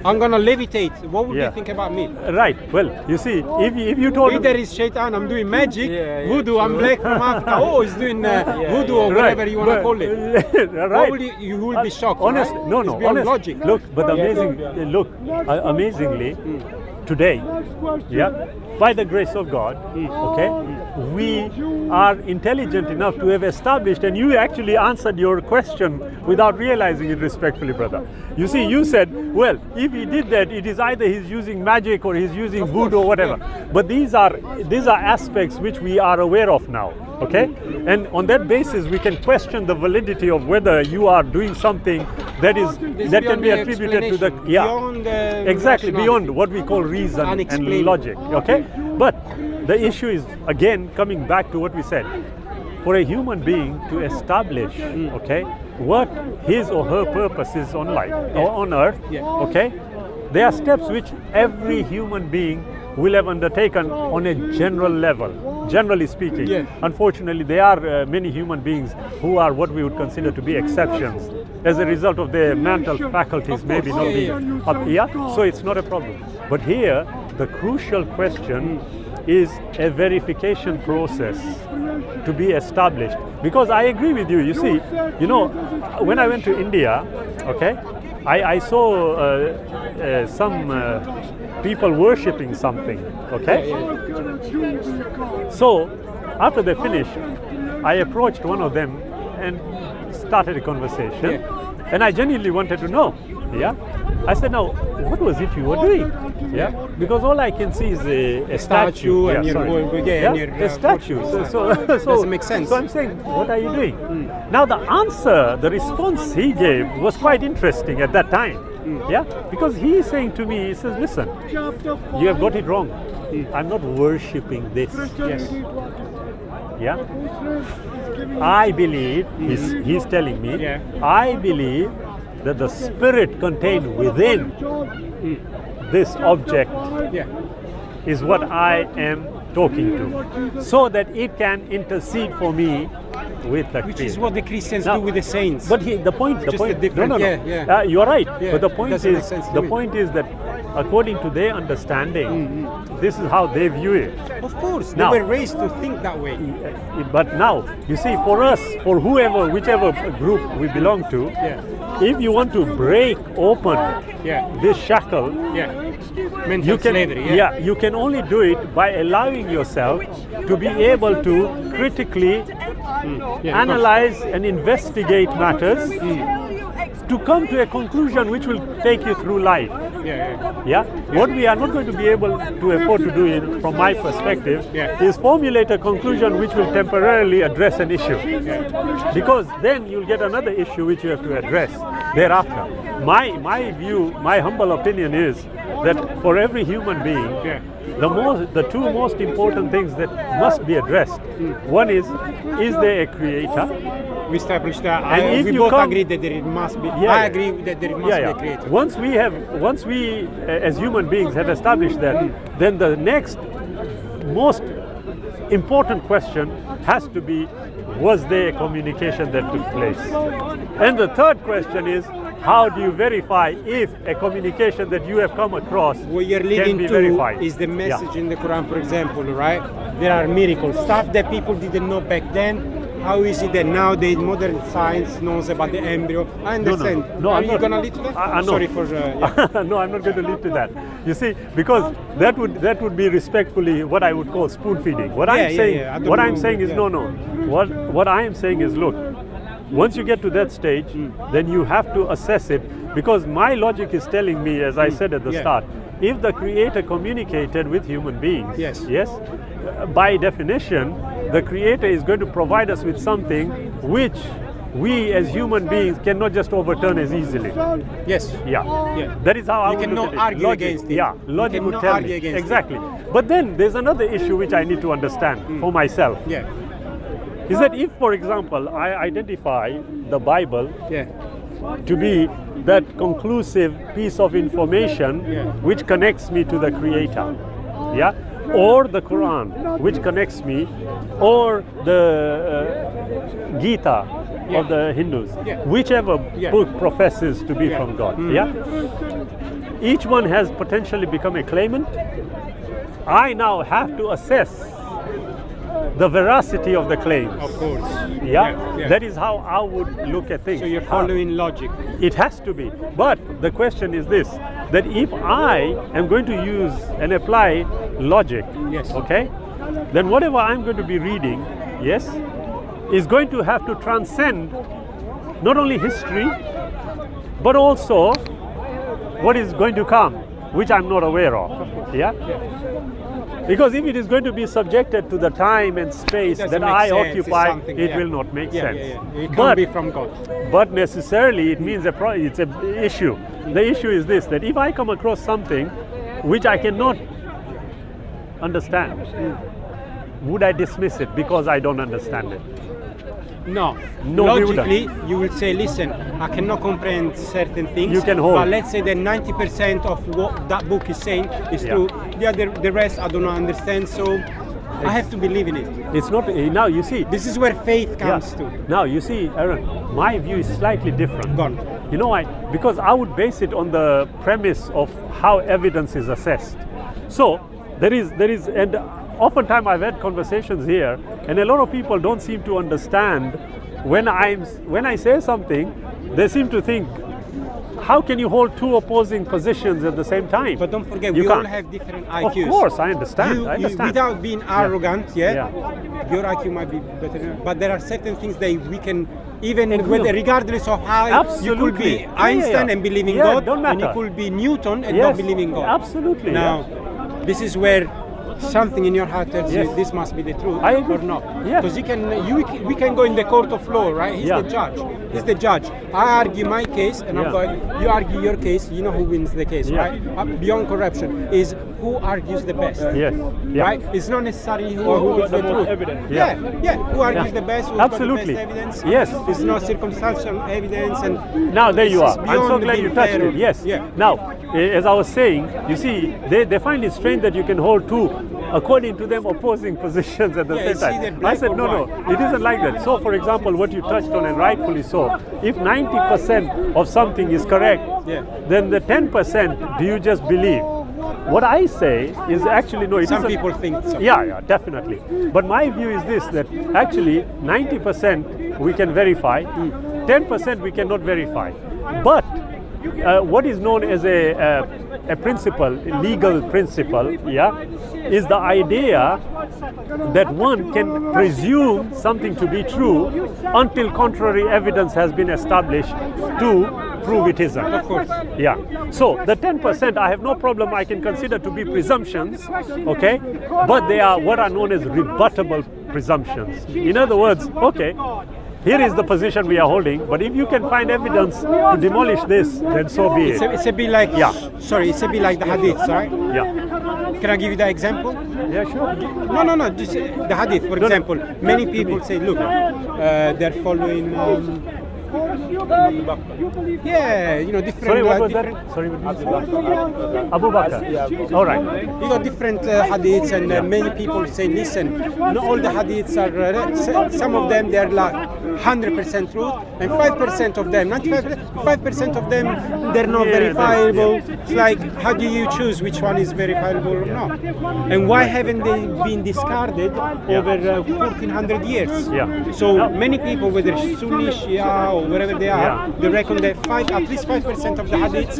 [SPEAKER 3] I'm gonna levitate. What would you think about me?
[SPEAKER 1] Right. Well, you see, if you told
[SPEAKER 3] either it's shaitan, I'm doing magic, voodoo, I'm black from Africa. Oh, he's doing voodoo or whatever you wanna call it.
[SPEAKER 1] Right.
[SPEAKER 3] What you will be shocked.
[SPEAKER 1] Honest,
[SPEAKER 3] right?
[SPEAKER 1] no,
[SPEAKER 3] it's beyond
[SPEAKER 1] honest.
[SPEAKER 3] logic.
[SPEAKER 1] Look, but amazingly, today, by the grace of God, we are intelligent enough to have established, and you actually answered your question without realizing it, respectfully, brother. You see, you said, well, if he did that, it is either he's using magic or he's using voodoo or whatever. But these are aspects which we are aware of now. Okay, and on that basis, we can question the validity of whether you are doing something that can be attributed to the beyond what we call reason and logic. Okay, but the issue is again coming back to what we said. For a human being to establish, what his or her purpose is on life or on earth, there are steps which every human being will have undertaken on a general level. generally speaking.
[SPEAKER 3] Yeah.
[SPEAKER 1] Unfortunately, there are many human beings who are what we would consider to be exceptions as a result of their mental faculties maybe not being up here. So it's not a problem. But here, the crucial question is a verification process to be established. Because I agree with you. You see, you know, when I went to India, okay, I saw some people worshipping something, okay? So, after they finished, I approached one of them and started a conversation. And I genuinely wanted to know, yeah? I said, now, what was it you were doing? Yeah, because all I can see is a statue.
[SPEAKER 3] And
[SPEAKER 1] Yeah,
[SPEAKER 3] you're
[SPEAKER 1] sorry.
[SPEAKER 3] going,
[SPEAKER 1] Yeah,
[SPEAKER 3] and you're
[SPEAKER 1] a statue. So
[SPEAKER 3] doesn't make sense.
[SPEAKER 1] So I'm saying, what are you doing? Now the answer, the response he gave was quite interesting at that time. Yeah, because he is saying to me, he says, listen, you have got it wrong. I'm not worshipping this.
[SPEAKER 3] Yes.
[SPEAKER 1] Yeah, I believe, he's telling me, I believe that the spirit contained within this object is what I am talking to, so that it can intercede for me with the
[SPEAKER 3] Which
[SPEAKER 1] Creator.
[SPEAKER 3] is what the Christians
[SPEAKER 1] Now,
[SPEAKER 3] do with the saints.
[SPEAKER 1] But the point,
[SPEAKER 3] Just a different-
[SPEAKER 1] no,
[SPEAKER 3] yeah.
[SPEAKER 1] you are right.
[SPEAKER 3] Yeah,
[SPEAKER 1] But the
[SPEAKER 3] it
[SPEAKER 1] point
[SPEAKER 3] doesn't make
[SPEAKER 1] is,
[SPEAKER 3] sense to
[SPEAKER 1] the
[SPEAKER 3] me.
[SPEAKER 1] point is that according to their understanding, this is how they view it.
[SPEAKER 3] Of course,
[SPEAKER 1] Now-
[SPEAKER 3] they were raised to think that way.
[SPEAKER 1] But now, you see, for us, for whoever, whichever group we belong to, if you want to break open this shackle,
[SPEAKER 3] Mental
[SPEAKER 1] you can,
[SPEAKER 3] slavery.
[SPEAKER 1] you can only do it by allowing yourself to be able to critically analyze and investigate matters to come to a conclusion which will take you through life. Yeah? What we are not going to be able to afford to do, from my perspective, is formulate a conclusion which will temporarily address an issue. Because then you'll get another issue which you have to address thereafter. My view, my humble opinion is that for every human being, the two most important things that must be addressed. One is there a creator?
[SPEAKER 3] We established that.
[SPEAKER 1] And if
[SPEAKER 3] we
[SPEAKER 1] you
[SPEAKER 3] both
[SPEAKER 1] come-
[SPEAKER 3] agree that there must be.
[SPEAKER 1] Yeah,
[SPEAKER 3] I
[SPEAKER 1] yeah.
[SPEAKER 3] agree that there must be a creator.
[SPEAKER 1] Once we as human beings have established that, then the next most important question has to be, was there a communication that took place? And the third question is, how do you verify if a communication that you have come across
[SPEAKER 3] What you're
[SPEAKER 1] can
[SPEAKER 3] leading
[SPEAKER 1] be
[SPEAKER 3] to
[SPEAKER 1] verified?
[SPEAKER 3] is the
[SPEAKER 1] Yeah.
[SPEAKER 3] message in the Quran, for example, right? There are miracles, stuff that people didn't know back then. How is it that nowadays modern science knows about the embryo? I understand.
[SPEAKER 1] No,
[SPEAKER 3] are
[SPEAKER 1] I'm
[SPEAKER 3] you
[SPEAKER 1] not.
[SPEAKER 3] going to lead to that?
[SPEAKER 1] No.
[SPEAKER 3] Sorry for.
[SPEAKER 1] No, I'm not going to lead to that. You see, because that would be respectfully what I would call spoon feeding. What I'm saying,
[SPEAKER 3] I don't
[SPEAKER 1] what
[SPEAKER 3] know,
[SPEAKER 1] I'm saying is no. What I am saying is, look, once you get to that stage, then you have to assess it, because my logic is telling me, as I said at the start, if the Creator communicated with human beings, yes, by definition, the Creator is going to provide us with something which we as human beings cannot just overturn as easily.
[SPEAKER 3] Yes.
[SPEAKER 1] Yeah. That is how I
[SPEAKER 3] You
[SPEAKER 1] would
[SPEAKER 3] cannot
[SPEAKER 1] look at it.
[SPEAKER 3] argue
[SPEAKER 1] Logic,
[SPEAKER 3] against it.
[SPEAKER 1] Yeah,
[SPEAKER 3] You
[SPEAKER 1] logic would
[SPEAKER 3] cannot
[SPEAKER 1] tell
[SPEAKER 3] argue
[SPEAKER 1] me.
[SPEAKER 3] against it.
[SPEAKER 1] Exactly. But then there's another issue which I need to understand for myself.
[SPEAKER 3] Yeah.
[SPEAKER 1] Is that if, for example, I identify the Bible to be that conclusive piece of information which connects me to the Creator, or the Quran which connects me, or the Gita of the Hindus, whichever book professes to be from God, each one has potentially become a claimant. I now have to assess the veracity of the claims.
[SPEAKER 3] Of course.
[SPEAKER 1] That is how I would look at things.
[SPEAKER 3] So you're following logic.
[SPEAKER 1] It has to be. But the question is this, that if I am going to use and apply logic, okay, then whatever I'm going to be reading, is going to have to transcend not only history, but also what is going to come, which I'm not aware of. Because if it is going to be subjected to the time and space that I occupy, it will not make sense.
[SPEAKER 3] It can't be from God.
[SPEAKER 1] But necessarily it means it's an issue. The issue is this, that if I come across something which I cannot understand, would I dismiss it because I don't understand it?
[SPEAKER 3] No.
[SPEAKER 1] No, we
[SPEAKER 3] logically, you will say, listen, I cannot comprehend certain things.
[SPEAKER 1] You can hold.
[SPEAKER 3] But let's say that 90% of what that book is saying is true. The rest I do not understand. So I have to believe in it.
[SPEAKER 1] It's not, now you see.
[SPEAKER 3] This is where faith comes to.
[SPEAKER 1] Now you see, Aaron, my view is slightly different.
[SPEAKER 3] Gone.
[SPEAKER 1] You know why? Because I would base it on the premise of how evidence is assessed. So there is, and oftentimes I've had conversations here, and a lot of people don't seem to understand when I say something, they seem to think, how can you hold two opposing positions at the same time?
[SPEAKER 3] But don't forget,
[SPEAKER 1] you
[SPEAKER 3] we
[SPEAKER 1] can't.
[SPEAKER 3] all have different IQs.
[SPEAKER 1] Of course, I understand.
[SPEAKER 3] You,
[SPEAKER 1] I understand.
[SPEAKER 3] without being arrogant, your IQ might be better. But there are certain things that we can, even regardless of how you could be Einstein and believe in God,
[SPEAKER 1] don't matter.
[SPEAKER 3] and you could be Newton and not believe in God.
[SPEAKER 1] Absolutely.
[SPEAKER 3] Now, this is where something in your heart tells you this must be the truth or not. Because we can go in the court of law, right? He's the judge. He's the judge. I argue my case, and I'm going. You argue your case. You know who wins the case, right? Beyond corruption is who argues the best. Right? It's not necessarily who is the truth.
[SPEAKER 2] Evidence.
[SPEAKER 3] Who argues the best? Who's got the best evidence?
[SPEAKER 1] Yes.
[SPEAKER 3] It's not circumstantial evidence, and
[SPEAKER 1] now there you are. I'm so glad you touched
[SPEAKER 3] fair.
[SPEAKER 1] it. Yes. Now, as I was saying, you see, they find it strange that you can hold two, according to them, opposing positions at the same time. I said, no, it isn't like that. So, for example, what you touched on, and rightfully so, if 90% of something is correct, then the 10%, do you just believe? What I say is actually, no, it
[SPEAKER 3] some
[SPEAKER 1] isn't.
[SPEAKER 3] people think so.
[SPEAKER 1] Yeah, definitely. But my view is this, that actually 90% we can verify, 10% we cannot verify. But what is known as a principle, legal principle, is the idea that one can presume something to be true until contrary evidence has been established to prove it isn't.
[SPEAKER 3] Of course.
[SPEAKER 1] So the 10% I have no problem, I can consider to be presumptions, okay? But they are what are known as rebuttable presumptions. In other words, okay, here is the position we are holding, but if you can find evidence to demolish this, then so be it.
[SPEAKER 3] It's a bit like, it's a bit like the hadiths, right? Can I give you the example?
[SPEAKER 1] Yeah, sure.
[SPEAKER 3] No, just the hadith, for example. Many people say, look, they're following... different...
[SPEAKER 1] Sorry, what was that? Sorry, Abu Bakr. All right.
[SPEAKER 3] You got different hadiths, and many people say, listen, not all the hadiths are... some of them, they're like 100% truth, and 5% of them, 5% of them, they're not verifiable. It's like, how do you choose which one is verifiable or not? And why haven't they been discarded over 1400 years? So many people, whether Sunni, Shia, or wherever they are, they reckon that at least 5% of the hadiths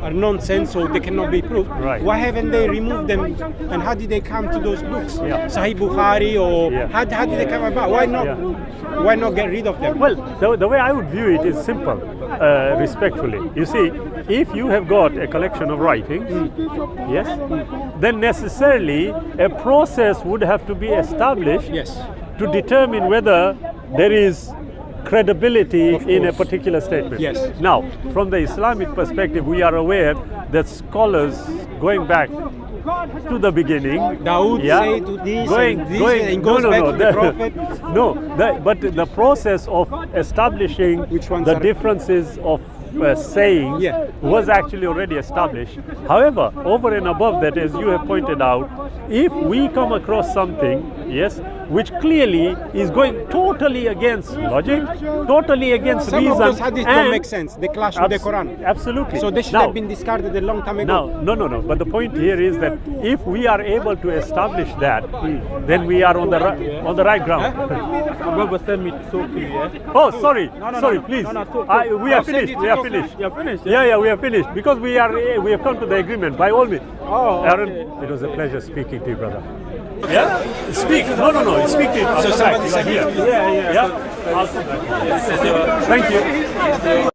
[SPEAKER 3] are nonsense, or they cannot be proved. Why haven't they removed them, and how did they come to those books? Sahih Bukhari, or how did they come about? Why not get rid of them?
[SPEAKER 1] Well, the way I would view it is simple, respectfully. You see, if you have got a collection of writings, then necessarily a process would have to be established to determine whether there is credibility in a particular statement. Now, from the Islamic perspective, we are aware that scholars going back to the beginning,
[SPEAKER 3] Dawood say to this and goes back to the Prophet.
[SPEAKER 1] But the process of establishing the differences of saying was actually already established. However, over and above that, as you have pointed out, if we come across something, which clearly is going totally against logic, totally against
[SPEAKER 3] some
[SPEAKER 1] reason,
[SPEAKER 3] of those hadiths don't make sense. They clash with the Quran.
[SPEAKER 1] Absolutely.
[SPEAKER 3] So they should have been discarded a long time ago.
[SPEAKER 1] No. But the point here is that if we are able to establish that, then we are on the right ground.
[SPEAKER 2] Brother sent me to talk to you,
[SPEAKER 1] Oh, sorry. Sorry, please. We are finished. We are finished.
[SPEAKER 2] You're finished?
[SPEAKER 1] Yeah, we are finished because we have come to the agreement. By all means.
[SPEAKER 2] Oh,
[SPEAKER 1] Aaron, it was a pleasure speaking to you, brother. Speak. No. Speak to you.
[SPEAKER 3] So somebody said,
[SPEAKER 1] Yeah. Thank you.